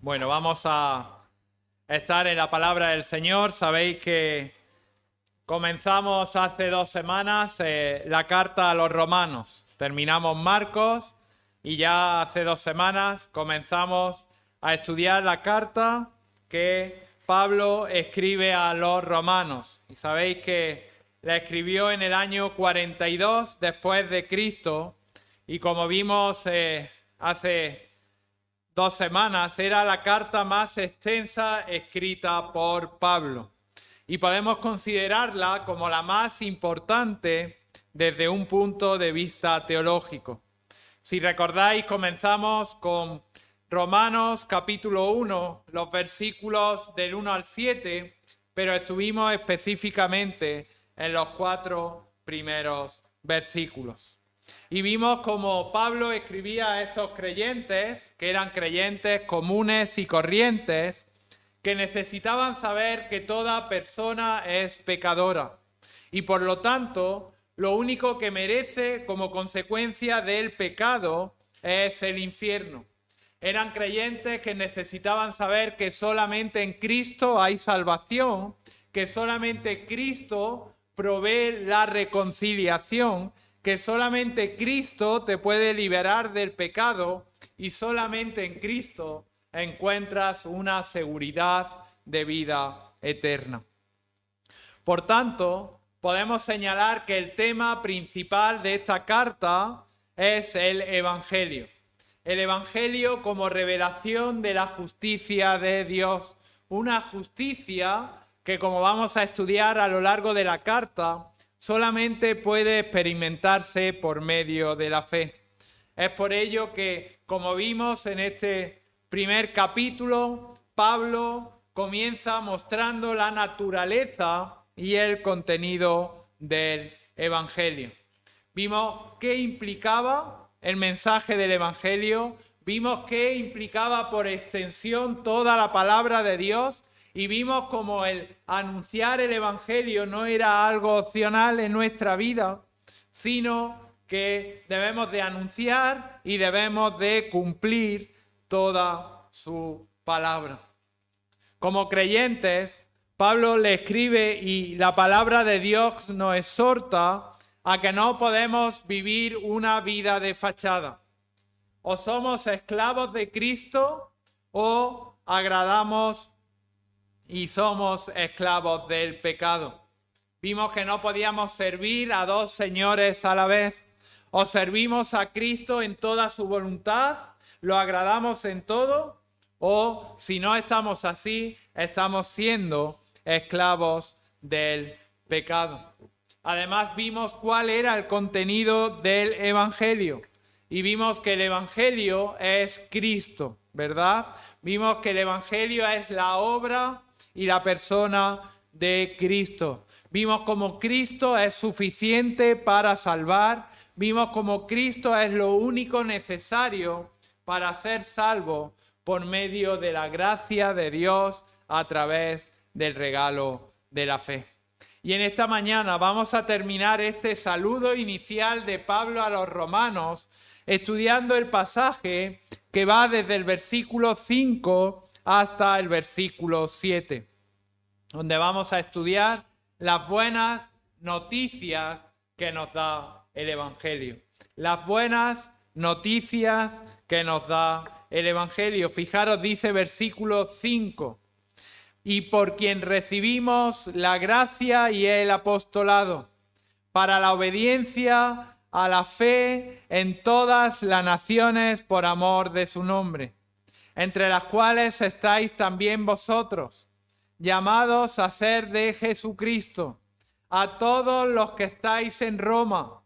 Bueno, vamos a estar en la palabra del Señor. Sabéis que comenzamos hace 2 semanas la carta a los romanos. Terminamos Marcos y ya hace 2 semanas comenzamos a estudiar la carta que Pablo escribe a los romanos. Y sabéis que la escribió en el año 42 después de Cristo y como vimos hace 2 semanas, era la carta más extensa escrita por Pablo. Y podemos considerarla como la más importante desde un punto de vista teológico. Si recordáis, comenzamos con Romanos capítulo 1, los versículos del 1 al 7, pero estuvimos específicamente en los 4 primeros versículos. Y vimos como Pablo escribía a estos creyentes, que eran creyentes comunes y corrientes, que necesitaban saber que toda persona es pecadora. Y por lo tanto, lo único que merece como consecuencia del pecado es el infierno. Eran creyentes que necesitaban saber que solamente en Cristo hay salvación, que solamente Cristo provee la reconciliación, que solamente Cristo te puede liberar del pecado y solamente en Cristo encuentras una seguridad de vida eterna. Por tanto, podemos señalar que el tema principal de esta carta es el Evangelio. El Evangelio como revelación de la justicia de Dios. Una justicia que, como vamos a estudiar a lo largo de la carta, solamente puede experimentarse por medio de la fe. Es por ello que, como vimos en este primer capítulo, Pablo comienza mostrando la naturaleza y el contenido del Evangelio. Vimos qué implicaba el mensaje del Evangelio, vimos qué implicaba por extensión toda la palabra de Dios, y vimos como el anunciar el Evangelio no era algo opcional en nuestra vida, sino que debemos de anunciar y debemos de cumplir toda su palabra. Como creyentes, Pablo le escribe y la palabra de Dios nos exhorta a que no podemos vivir una vida de fachada. O somos esclavos de Cristo o agradamos y somos esclavos del pecado. Vimos que no podíamos servir a 2 señores a la vez. O servimos a Cristo en toda su voluntad, lo agradamos en todo, o si no estamos así, estamos siendo esclavos del pecado. Además vimos cuál era el contenido del Evangelio y vimos que el Evangelio es Cristo, ¿verdad? Vimos que el Evangelio es la obra y la persona de Cristo. Vimos cómo Cristo es suficiente para salvar. Vimos cómo Cristo es lo único necesario para ser salvo por medio de la gracia de Dios a través del regalo de la fe. Y en esta mañana vamos a terminar este saludo inicial de Pablo a los romanos estudiando el pasaje que va desde el versículo 5 hasta el versículo 7, donde vamos a estudiar las buenas noticias que nos da el Evangelio. Las buenas noticias que nos da el Evangelio. Fijaros, dice versículo 5. Y por quien recibimos la gracia y el apostolado, para la obediencia a la fe en todas las naciones por amor de su nombre, entre las cuales estáis también vosotros, llamados a ser de Jesucristo, a todos los que estáis en Roma,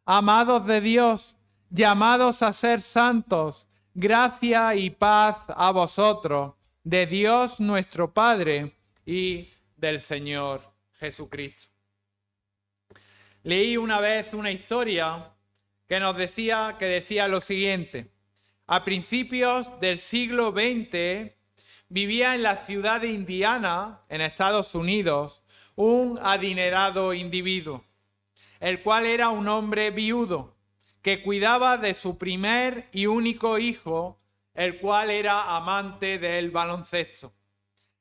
amados de Dios, llamados a ser santos, gracia y paz a vosotros, de Dios nuestro Padre y del Señor Jesucristo. Leí una vez una historia que decía lo siguiente. A principios del siglo XX vivía en la ciudad de Indiana, en Estados Unidos, un adinerado individuo, el cual era un hombre viudo que cuidaba de su primer y único hijo el cual era amante del baloncesto.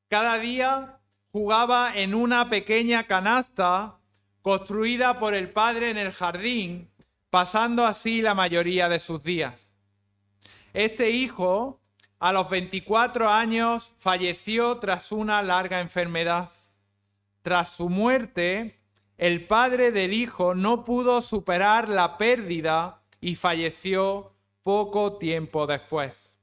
Cada día jugaba en una pequeña canasta construida por el padre en el jardín, pasando así la mayoría de sus días. Este hijo, a los 24 años, falleció tras una larga enfermedad. Tras su muerte, el padre del hijo no pudo superar la pérdida y falleció poco tiempo después.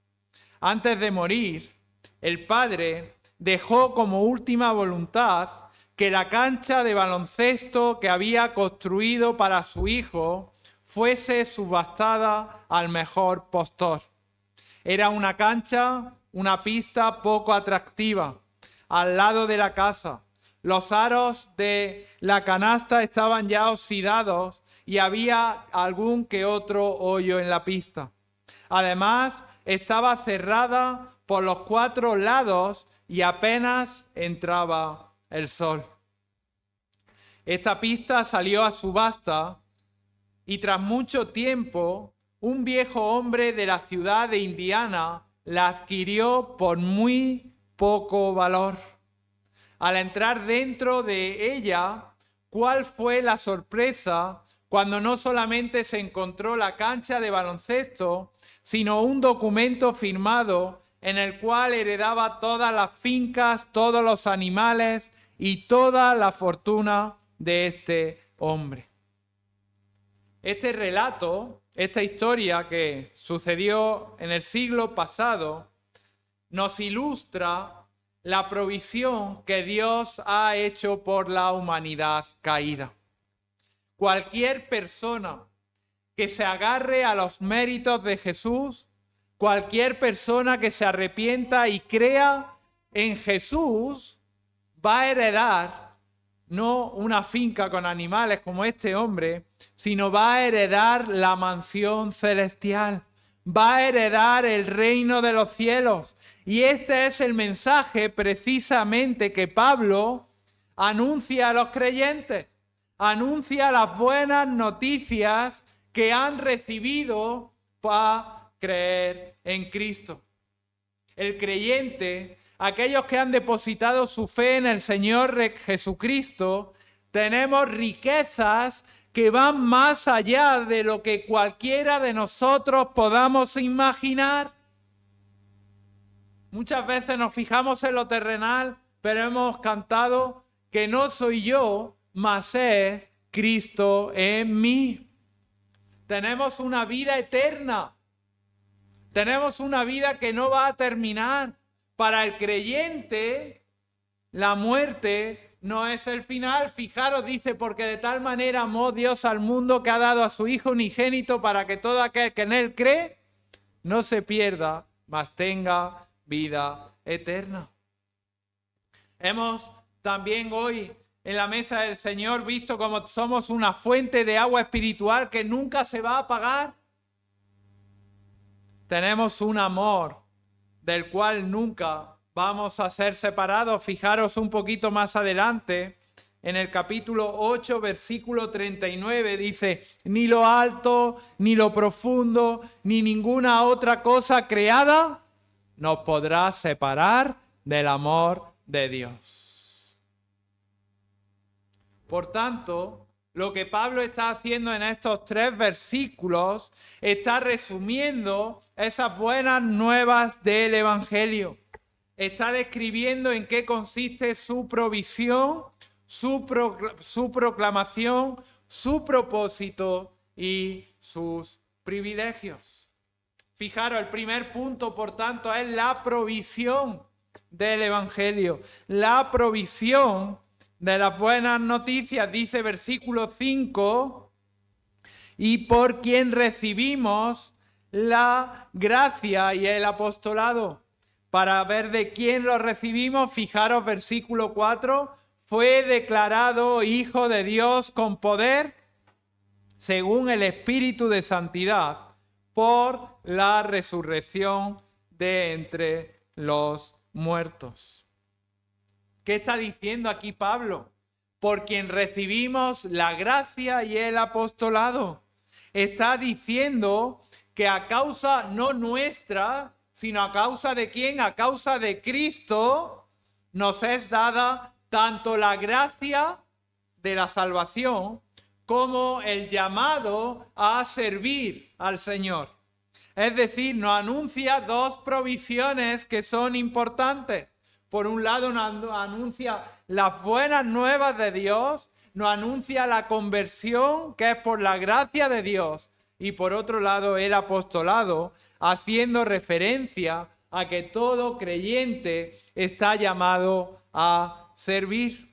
Antes de morir, el padre dejó como última voluntad que la cancha de baloncesto que había construido para su hijo fuese subastada al mejor postor. Era una cancha, una pista poco atractiva, al lado de la casa. Los aros de la canasta estaban ya oxidados y había algún que otro hoyo en la pista. Además, estaba cerrada por los 4 lados y apenas entraba el sol. Esta pista salió a subasta y tras mucho tiempo, un viejo hombre de la ciudad de Indiana la adquirió por muy poco valor. Al entrar dentro de ella, ¿cuál fue la sorpresa cuando no solamente se encontró la cancha de baloncesto, sino un documento firmado en el cual heredaba todas las fincas, todos los animales y toda la fortuna de este hombre? Este relato, esta historia que sucedió en el siglo pasado, nos ilustra la provisión que Dios ha hecho por la humanidad caída. Cualquier persona que se agarre a los méritos de Jesús, cualquier persona que se arrepienta y crea en Jesús, va a heredar no una finca con animales como este hombre, sino va a heredar la mansión celestial, va a heredar el reino de los cielos. Y este es el mensaje precisamente que Pablo anuncia a los creyentes, anuncia las buenas noticias que han recibido para creer en Cristo. El creyente, aquellos que han depositado su fe en el Señor Jesucristo, tenemos riquezas que van más allá de lo que cualquiera de nosotros podamos imaginar. Muchas veces nos fijamos en lo terrenal, pero hemos cantado que no soy yo, mas es Cristo en mí. Tenemos una vida eterna. Tenemos una vida que no va a terminar. Para el creyente, la muerte no es el final. Fijaros, dice, porque de tal manera amó Dios al mundo que ha dado a su Hijo unigénito para que todo aquel que en él cree no se pierda, mas tenga vida eterna. Hemos también hoy en la mesa del Señor visto como somos una fuente de agua espiritual que nunca se va a apagar. Tenemos un amor del cual nunca vamos a ser separados. Fijaros un poquito más adelante, en el capítulo 8, versículo 39, dice: ni lo alto, ni lo profundo, ni ninguna otra cosa creada nos podrá separar del amor de Dios. Por tanto, lo que Pablo está haciendo en estos 3 versículos está resumiendo esas buenas nuevas del Evangelio. Está describiendo en qué consiste su provisión, su proclamación, su propósito y sus privilegios. Fijaros, el primer punto, por tanto, es la provisión del Evangelio. La provisión de las buenas noticias, dice versículo 5, y por quien recibimos la gracia y el apostolado. Para ver de quién lo recibimos, fijaros versículo 4, fue declarado Hijo de Dios con poder, según el Espíritu de Santidad, por la resurrección de entre los muertos. ¿Qué está diciendo aquí Pablo? Por quien recibimos la gracia y el apostolado. Está diciendo que a causa no nuestra, sino a causa de ¿quién? A causa de Cristo nos es dada tanto la gracia de la salvación como el llamado a servir al Señor. Es decir, nos anuncia dos provisiones que son importantes. Por un lado nos anuncia las buenas nuevas de Dios, nos anuncia la conversión que es por la gracia de Dios, y por otro lado el apostolado, haciendo referencia a que todo creyente está llamado a servir.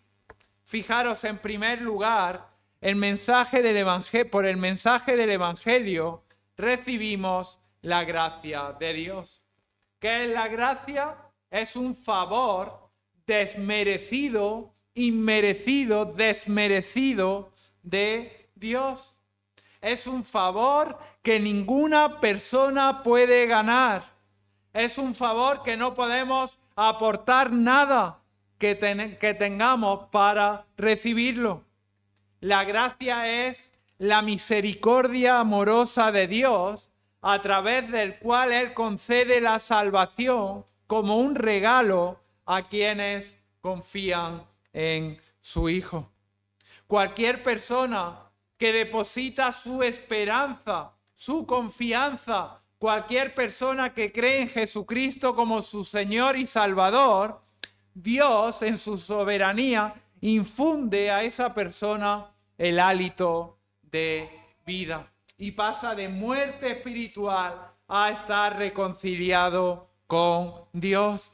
Fijaros, en primer lugar, por el mensaje del Evangelio recibimos la gracia de Dios. ¿Qué es la gracia? Es un favor desmerecido, inmerecido, desmerecido de Dios. Es un favor que ninguna persona puede ganar. Es un favor que no podemos aportar nada que tengamos para recibirlo. La gracia es la misericordia amorosa de Dios, a través del cual Él concede la salvación como un regalo a quienes confían en su Hijo. Cualquier persona que deposita su esperanza, su confianza, cualquier persona que cree en Jesucristo como su Señor y Salvador, Dios en su soberanía infunde a esa persona el hálito de vida y pasa de muerte espiritual a estar reconciliado con Dios.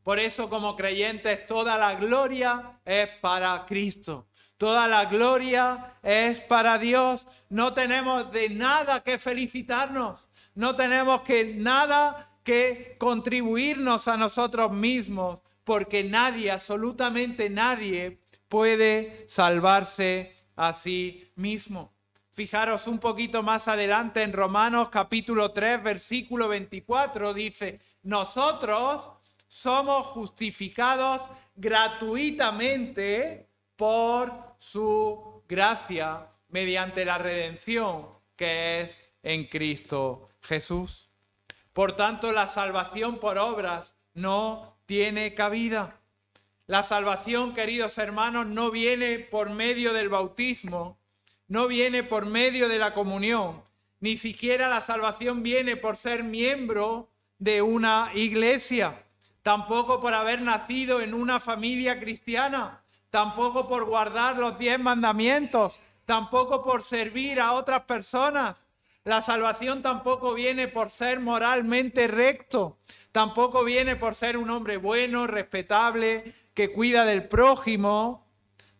Por eso, como creyentes, toda la gloria es para Cristo. Toda la gloria es para Dios. No tenemos de nada que felicitarnos. No tenemos nada que contribuirnos a nosotros mismos, porque nadie, absolutamente nadie, puede salvarse a sí mismo. Fijaros un poquito más adelante en Romanos capítulo 3, versículo 24, dice: nosotros somos justificados gratuitamente por su gracia mediante la redención que es en Cristo Jesús. Por tanto, la salvación por obras no tiene cabida. La salvación, queridos hermanos, no viene por medio del bautismo, no viene por medio de la comunión, ni siquiera la salvación viene por ser miembro de una iglesia, tampoco por haber nacido en una familia cristiana, tampoco por guardar los 10 mandamientos, tampoco por servir a otras personas. La salvación tampoco viene por ser moralmente recto, tampoco viene por ser un hombre bueno, respetable, que cuida del prójimo.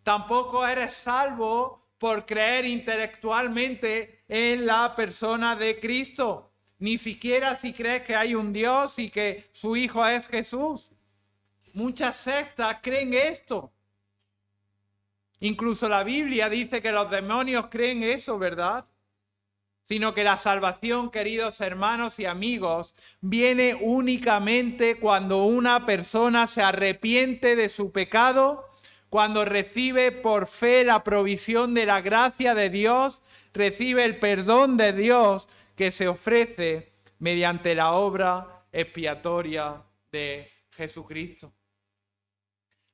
Tampoco eres salvo por creer intelectualmente en la persona de Cristo, ni siquiera si crees que hay un Dios y que su Hijo es Jesús. Muchas sectas creen esto. Incluso la Biblia dice que los demonios creen eso, ¿verdad? Sino que la salvación, queridos hermanos y amigos, viene únicamente cuando una persona se arrepiente de su pecado, cuando recibe por fe la provisión de la gracia de Dios, recibe el perdón de Dios que se ofrece mediante la obra expiatoria de Jesucristo.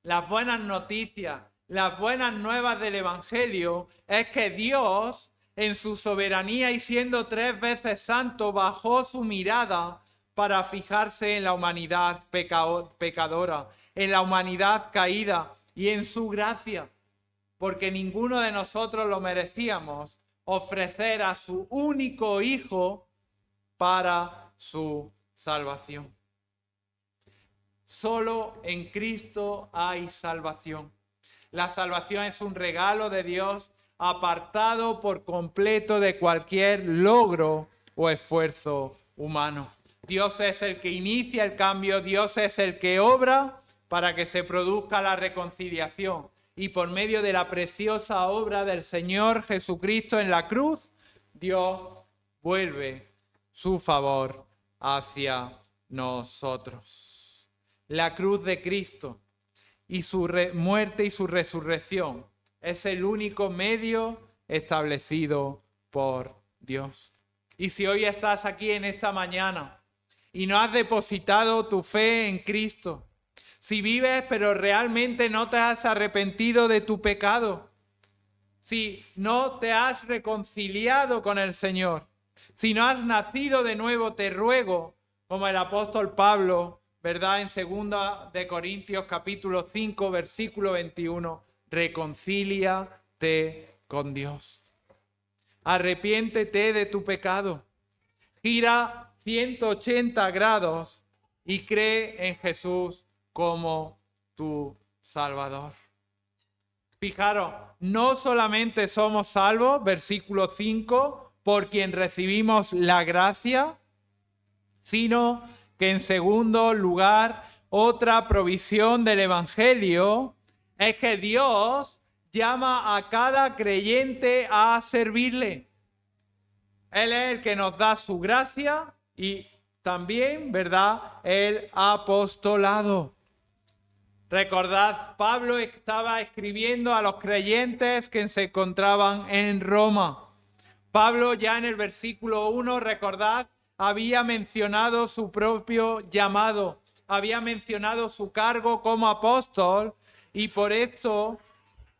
Las buenas noticias, las buenas nuevas del Evangelio es que Dios, en su soberanía y siendo 3 veces santo, bajó su mirada para fijarse en la humanidad pecadora, en la humanidad caída y en su gracia, porque ninguno de nosotros lo merecíamos, ofrecer a su único Hijo para su salvación. Solo en Cristo hay salvación. La salvación es un regalo de Dios apartado por completo de cualquier logro o esfuerzo humano. Dios es el que inicia el cambio, Dios es el que obra para que se produzca la reconciliación. Y por medio de la preciosa obra del Señor Jesucristo en la cruz, Dios vuelve su favor hacia nosotros. La cruz de Cristo y su muerte y su resurrección es el único medio establecido por Dios. Y si hoy estás aquí en esta mañana y no has depositado tu fe en Cristo, si vives pero realmente no te has arrepentido de tu pecado, si no te has reconciliado con el Señor, si no has nacido de nuevo, te ruego, como el apóstol Pablo, ¿verdad? En 2 de Corintios capítulo 5, versículo 21, reconcíliate con Dios. Arrepiéntete de tu pecado. Gira 180 grados y cree en Jesús como tu Salvador. Fijaros, no solamente somos salvos, versículo 5, por quien recibimos la gracia, sino que en segundo lugar, otra provisión del Evangelio es que Dios llama a cada creyente a servirle. Él es el que nos da su gracia y también, ¿verdad?, el apostolado. Recordad, Pablo estaba escribiendo a los creyentes que se encontraban en Roma. Pablo ya en el versículo 1, recordad, había mencionado su propio llamado, había mencionado su cargo como apóstol y por esto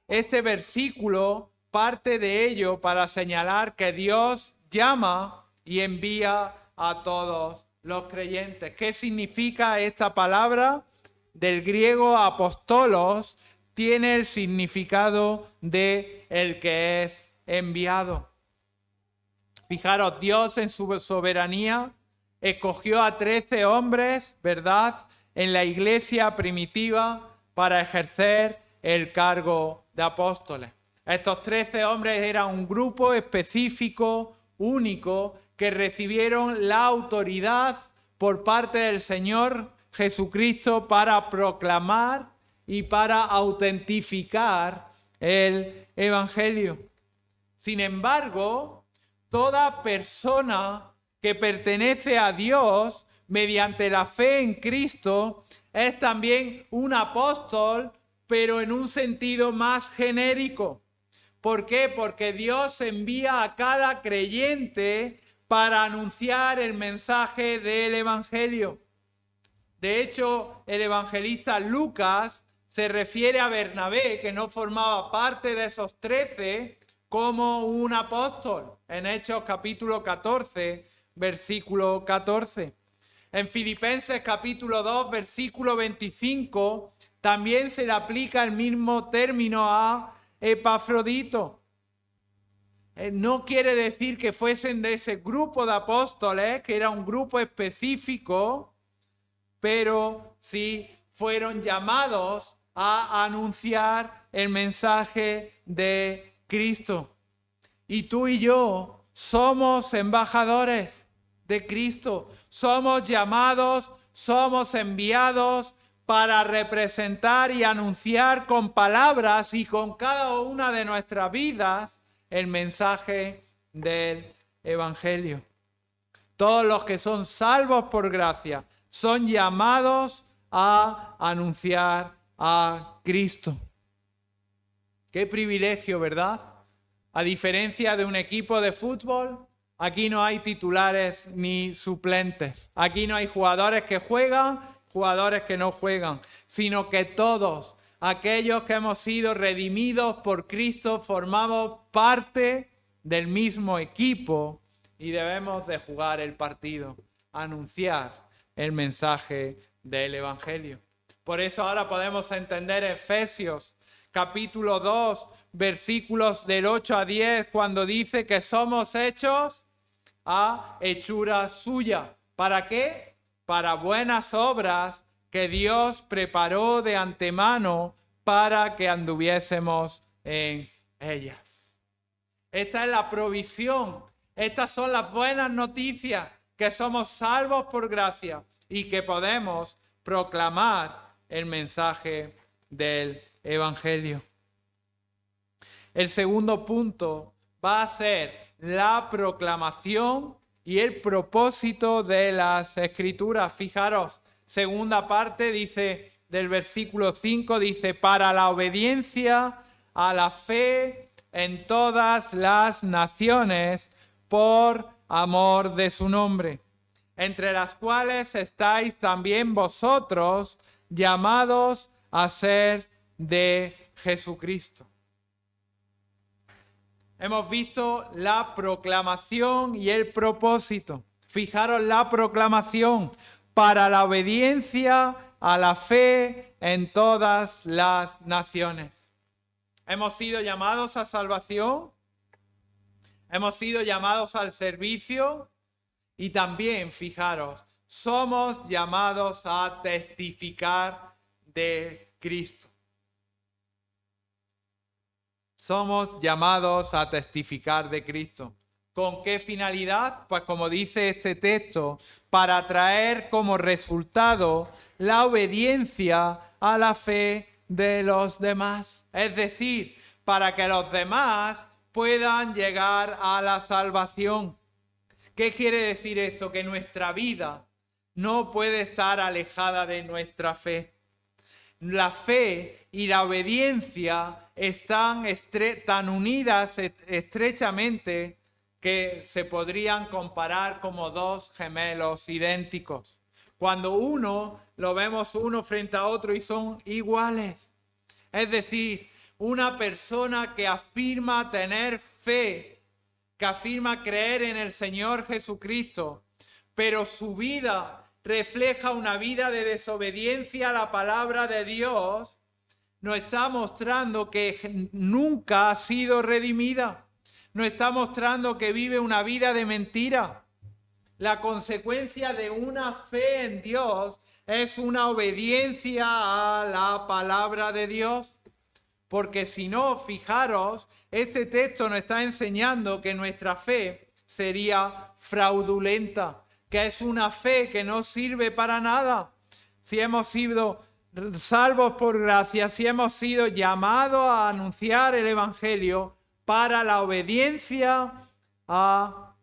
este versículo parte de ello para señalar que Dios llama y envía a todos los creyentes. ¿Qué significa esta palabra? Del griego apostolos tiene el significado de el que es enviado. Fijaros, Dios en su soberanía escogió a 13 hombres, ¿verdad?, en la iglesia primitiva para ejercer el cargo de apóstoles. Estos 13 hombres eran un grupo específico, único, que recibieron la autoridad por parte del Señor Jesucristo para proclamar y para autentificar el Evangelio. Sin embargo, toda persona que pertenece a Dios mediante la fe en Cristo es también un apóstol, pero en un sentido más genérico. ¿Por qué? Porque Dios envía a cada creyente para anunciar el mensaje del Evangelio. De hecho, el evangelista Lucas se refiere a Bernabé, que no formaba parte de esos 13, como un apóstol, en Hechos capítulo 14, versículo 14. En Filipenses capítulo 2, versículo 25, también se le aplica el mismo término a Epafrodito. No quiere decir que fuesen de ese grupo de apóstoles, que era un grupo específico, pero sí fueron llamados a anunciar el mensaje de Cristo. Y tú y yo somos embajadores de Cristo, somos llamados, somos enviados para representar y anunciar con palabras y con cada una de nuestras vidas el mensaje del Evangelio. Todos los que son salvos por gracia son llamados a anunciar a Cristo. Qué privilegio, ¿verdad? A diferencia de un equipo de fútbol, aquí no hay titulares ni suplentes. Aquí no hay jugadores que juegan, jugadores que no juegan, sino que todos aquellos que hemos sido redimidos por Cristo formamos parte del mismo equipo y debemos de jugar el partido, anunciar el mensaje del Evangelio. Por eso ahora podemos entender Efesios capítulo 2, versículos del 8 a 10, cuando dice que somos hechos a hechura suya. ¿Para qué? Para buenas obras que Dios preparó de antemano para que anduviésemos en ellas. Esta es la provisión. Estas son las buenas noticias, que somos salvos por gracia y que podemos proclamar el mensaje del Evangelio. El segundo punto va a ser la proclamación y el propósito de las Escrituras. Fijaros, segunda parte dice del versículo 5, dice, para la obediencia a la fe en todas las naciones por amor de su nombre. entre las cuales estáis también vosotros, llamados a ser de Jesucristo. Hemos visto la proclamación y el propósito. Fijaros la proclamación para la obediencia a la fe en todas las naciones. Hemos sido llamados a salvación, hemos sido llamados al servicio y también, fijaros, somos llamados a testificar de Cristo. Somos llamados a testificar de Cristo. ¿Con qué finalidad? Pues como dice este texto, para traer como resultado la obediencia a la fe de los demás. Es decir, para que los demás puedan llegar a la salvación. ¿Qué quiere decir esto? Que nuestra vida no puede estar alejada de nuestra fe. La fe y la obediencia están tan unidas estrechamente que se podrían comparar como dos gemelos idénticos. Cuando lo vemos uno frente a otro y son iguales. Es decir, una persona que afirma tener fe, que afirma creer en el Señor Jesucristo, pero su vida refleja una vida de desobediencia a la palabra de Dios, nos está mostrando que nunca ha sido redimida. Nos está mostrando que vive una vida de mentira. La consecuencia de una fe en Dios es una obediencia a la palabra de Dios. Porque si no, fijaros, este texto nos está enseñando que nuestra fe sería fraudulenta, que es una fe que no sirve para nada. Si hemos sido salvos por gracia, si hemos sido llamados a anunciar el Evangelio para la obediencia a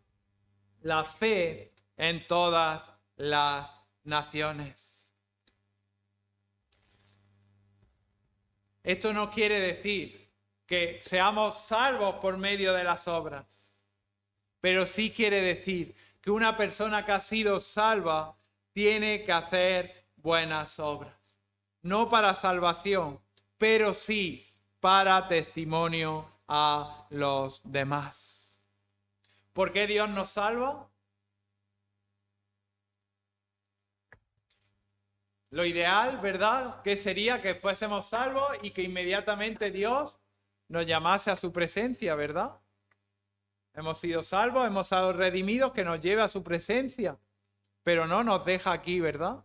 la fe en todas las naciones. Esto no quiere decir que seamos salvos por medio de las obras, pero sí quiere decir que una persona que ha sido salva tiene que hacer buenas obras. No para salvación, pero sí para testimonio a los demás. ¿Por qué Dios nos salva? Lo ideal, ¿verdad? Que sería que fuésemos salvos y que inmediatamente Dios nos llamase a su presencia, ¿verdad? Hemos sido salvos, hemos sido redimidos, que nos lleve a su presencia. Pero no nos deja aquí, ¿verdad?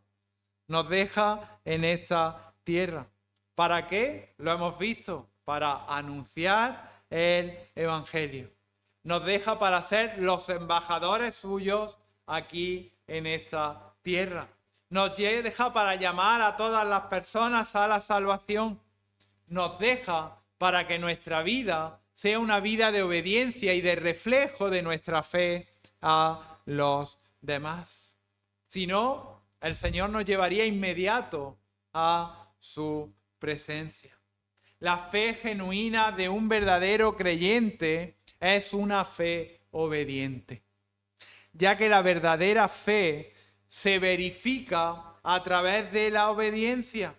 Nos deja en esta tierra. ¿Para qué? Lo hemos visto. Para anunciar el Evangelio. Nos deja para ser los embajadores suyos aquí en esta tierra. Nos deja para llamar a todas las personas a la salvación. Nos deja para que nuestra vida sea una vida de obediencia y de reflejo de nuestra fe a los demás. Si no, el Señor nos llevaría inmediato a su presencia. La fe genuina de un verdadero creyente es una fe obediente, ya que la verdadera fe se verifica a través de la obediencia.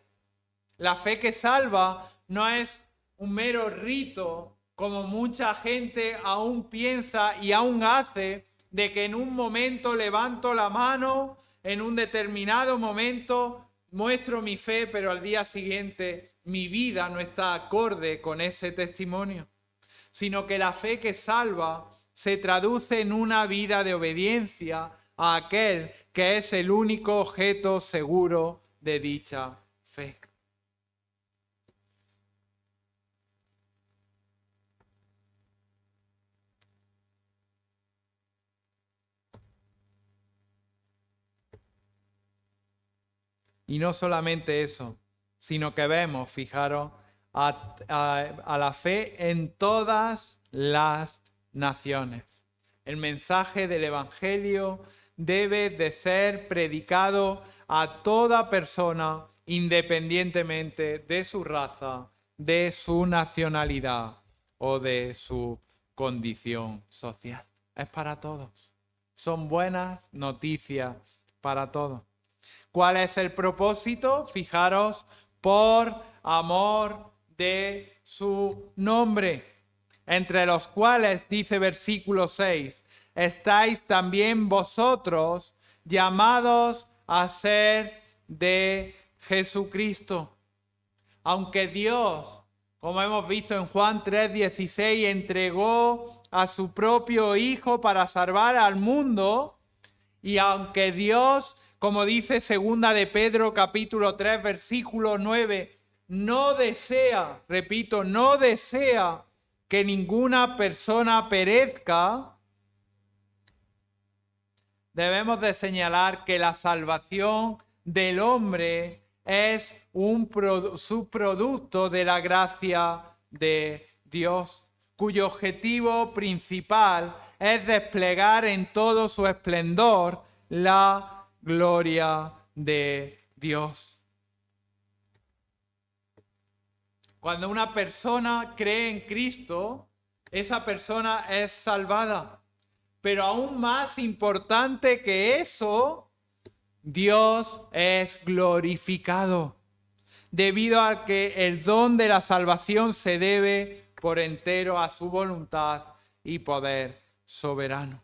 La fe que salva no es un mero rito, como mucha gente aún piensa y aún hace, de que en un momento levanto la mano, en un determinado momento muestro mi fe, pero al día siguiente mi vida no está acorde con ese testimonio, sino que la fe que salva se traduce en una vida de obediencia a aquel que es el único objeto seguro de dicha fe. Y no solamente eso, sino que vemos, fijaros, a la fe en todas las naciones. El mensaje del Evangelio debe de ser predicado a toda persona, independientemente de su raza, de su nacionalidad o de su condición social. Es para todos. son buenas noticias para todos. ¿Cuál es el propósito? Fijaros, por amor de su nombre, entre los cuales, dice versículo 6, estáis también vosotros llamados a ser de Jesucristo. Aunque Dios, como hemos visto en Juan 3:16, entregó a su propio Hijo para salvar al mundo, y aunque Dios, como dice segunda de Pedro capítulo 3 versículo 9, no desea, repito, no desea que ninguna persona perezca, debemos de señalar que la salvación del hombre es un subproducto de la gracia de Dios, cuyo objetivo principal es desplegar en todo su esplendor la gloria de Dios. Cuando una persona cree en Cristo, esa persona es salvada. Pero aún más importante que eso, Dios es glorificado, debido a que el don de la salvación se debe por entero a su voluntad y poder soberano.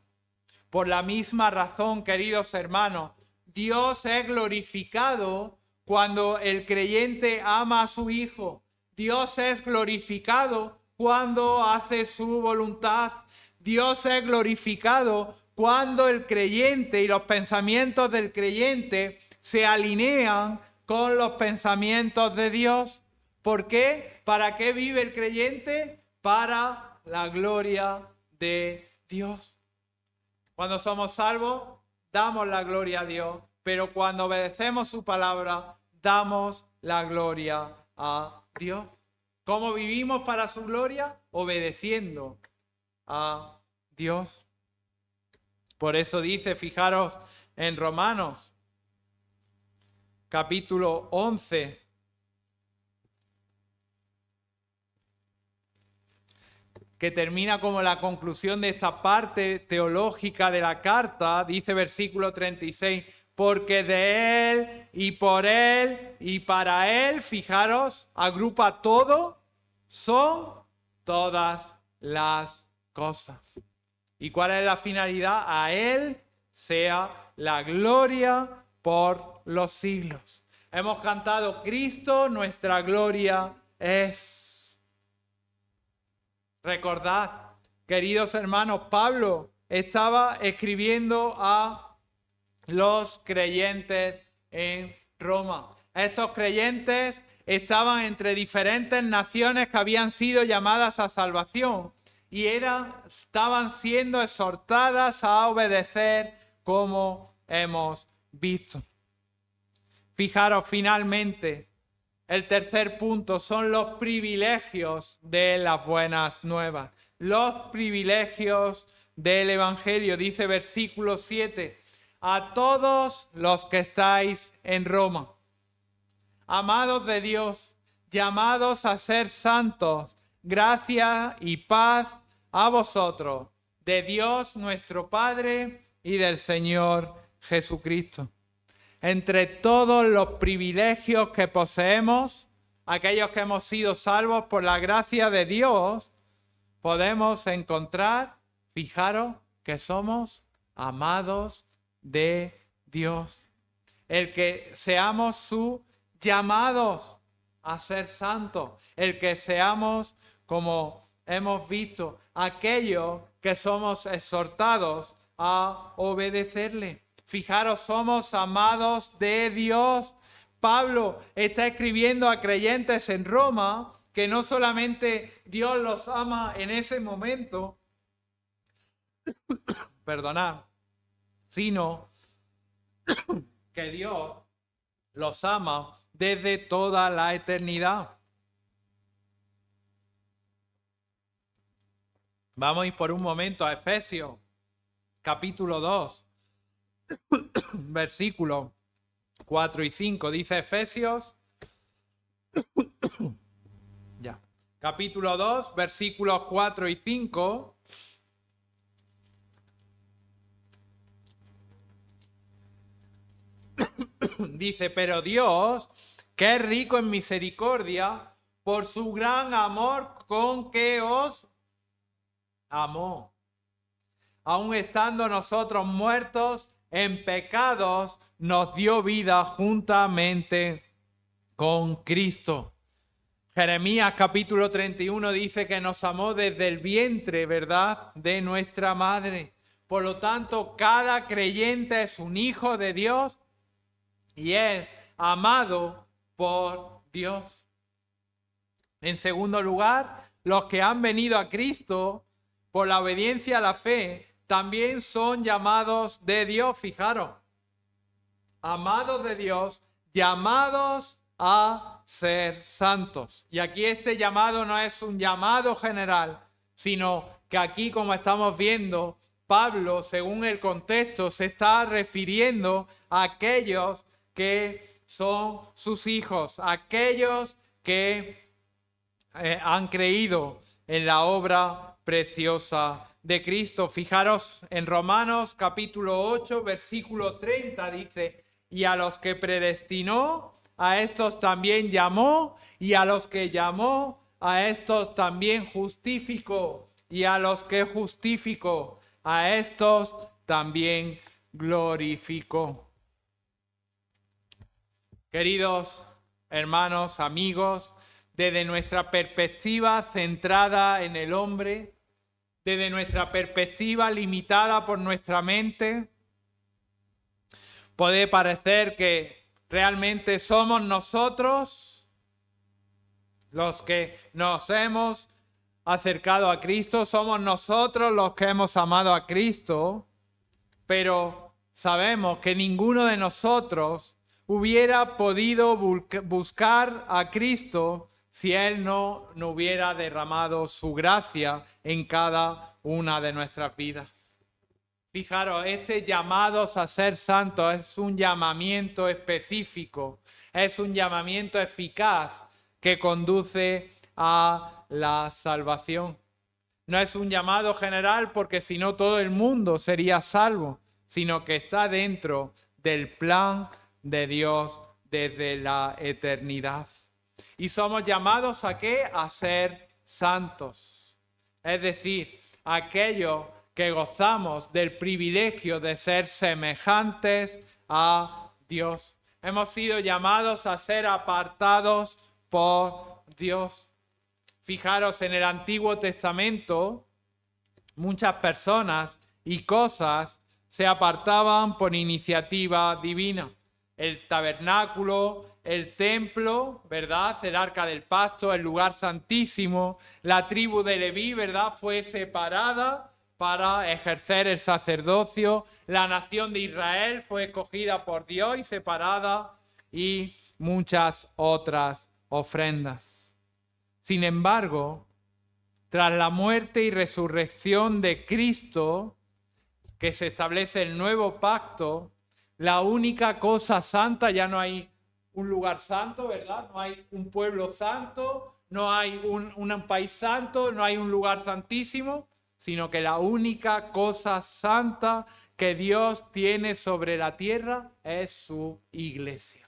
Por la misma razón, queridos hermanos, Dios es glorificado cuando el creyente ama a su Hijo. Dios es glorificado cuando hace su voluntad. Dios es glorificado cuando el creyente y los pensamientos del creyente se alinean con los pensamientos de Dios. ¿Por qué? ¿Para qué vive el creyente? Para la gloria de Dios. Cuando somos salvos, damos la gloria a Dios, pero cuando obedecemos su palabra, damos la gloria a Dios. ¿Cómo vivimos para su gloria? Obedeciendo a Dios. Por eso dice, fijaros en Romanos, capítulo 11, que termina como la conclusión de esta parte teológica de la carta, dice versículo 36, porque de Él y por Él y para Él, fijaros, agrupa todo, son todas las cosas. ¿Y cuál es la finalidad? A Él sea la gloria por los siglos. Hemos cantado, Cristo, nuestra gloria es. Recordad, queridos hermanos, Pablo estaba escribiendo a los creyentes en Roma. Estos creyentes estaban entre diferentes naciones que habían sido llamadas a salvación y estaban siendo exhortadas a obedecer, como hemos visto. Fijaros, finalmente, el tercer punto son los privilegios de las buenas nuevas. Los privilegios del Evangelio, dice versículo 7, a todos los que estáis en Roma, amados de Dios, llamados a ser santos, gracia y paz a vosotros, de Dios nuestro Padre y del Señor Jesucristo. Entre todos los privilegios que poseemos, aquellos que hemos sido salvos por la gracia de Dios, podemos encontrar, fijaros, que somos amados de Dios. El que seamos sus llamados a ser santos, el que seamos, como hemos visto, aquellos que somos exhortados a obedecerle. Fijaros, somos amados de Dios. Pablo está escribiendo a creyentes en Roma que no solamente Dios los ama en ese momento, perdonad, sino que Dios los ama desde toda la eternidad. Vamos a ir por un momento a Efesios, capítulo 2, versículos 4 y 5. Dice Efesios, capítulo 2, versículos 4 y 5. Dice, pero Dios, que es rico en misericordia, por su gran amor con que os amó, aun estando nosotros muertos en pecados, nos dio vida juntamente con Cristo. Jeremías capítulo 31 dice que nos amó desde el vientre, ¿verdad?, de nuestra madre. Por lo tanto, cada creyente es un hijo de Dios y es amado por Dios. En segundo lugar, los que han venido a Cristo por la obediencia a la fe también son llamados de Dios. Fijaros, amados de Dios, llamados a ser santos. Y aquí este llamado no es un llamado general, sino que aquí, como estamos viendo, Pablo, según el contexto, se está refiriendo a aquellos que son sus hijos, aquellos que han creído en la obra preciosa de Cristo. Fijaros en Romanos capítulo 8, versículo 30, dice, y a los que predestinó, a estos también llamó, y a los que llamó, a estos también justificó, y a los que justificó, a estos también glorificó. Queridos hermanos, amigos, desde nuestra perspectiva centrada en el hombre, desde nuestra perspectiva limitada por nuestra mente, puede parecer que realmente somos nosotros los que nos hemos acercado a Cristo, somos nosotros los que hemos amado a Cristo, pero sabemos que ninguno de nosotros hubiera podido buscar a Cristo si Él no hubiera derramado su gracia en cada una de nuestras vidas. Fijaros, este llamados a ser santos es un llamamiento específico, es un llamamiento eficaz que conduce a la salvación. No es un llamado general porque si no todo el mundo sería salvo, sino que está dentro del plan de Dios desde la eternidad. Y somos llamados ¿a qué? A ser santos. Es decir, aquellos que gozamos del privilegio de ser semejantes a Dios. Hemos sido llamados a ser apartados por Dios. Fijaros, en el Antiguo Testamento, muchas personas y cosas se apartaban por iniciativa divina. El tabernáculo, el templo, ¿verdad?, el arca del pacto, el lugar santísimo, la tribu de Leví, ¿verdad?, fue separada para ejercer el sacerdocio. La nación de Israel fue escogida por Dios y separada, y muchas otras ofrendas. Sin embargo, tras la muerte y resurrección de Cristo, que se establece el nuevo pacto, la única cosa santa, ya no hay un lugar santo, ¿verdad? No hay un pueblo santo, no hay un país santo, no hay un lugar santísimo, sino que la única cosa santa que Dios tiene sobre la tierra es su iglesia.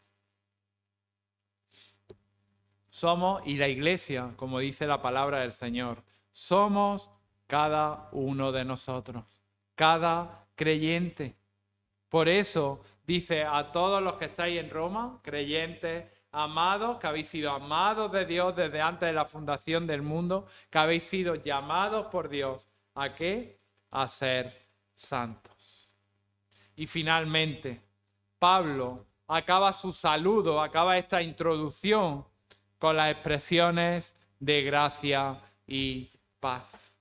Somos, y la iglesia, como dice la palabra del Señor, somos cada uno de nosotros, cada creyente. Por eso dice a todos los que estáis en Roma, creyentes, amados, que habéis sido amados de Dios desde antes de la fundación del mundo, que habéis sido llamados por Dios. ¿A qué? A ser santos. Y finalmente, Pablo acaba su saludo, acaba esta introducción con las expresiones de gracia y paz.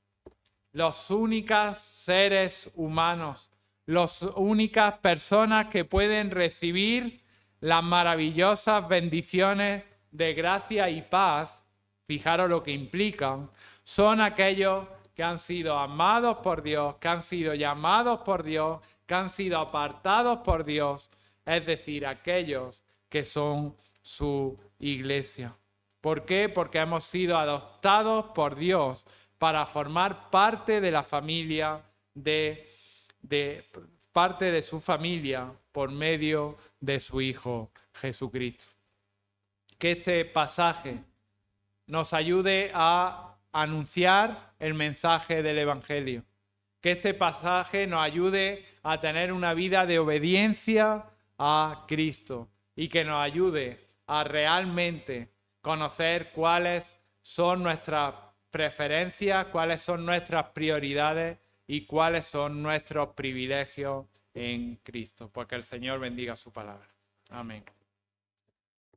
Los únicos seres humanos, las únicas personas que pueden recibir las maravillosas bendiciones de gracia y paz, fijaros lo que implican, son aquellos que han sido amados por Dios, que han sido llamados por Dios, que han sido apartados por Dios, es decir, aquellos que son su iglesia. ¿Por qué? Porque hemos sido adoptados por Dios para formar parte de la familia, parte de su familia por medio de su Hijo Jesucristo. Que este pasaje nos ayude a anunciar el mensaje del Evangelio. Que este pasaje nos ayude a tener una vida de obediencia a Cristo y que nos ayude a realmente conocer cuáles son nuestras preferencias, cuáles son nuestras prioridades y cuáles son nuestros privilegios en Cristo. Pues que el Señor bendiga su palabra. Amén.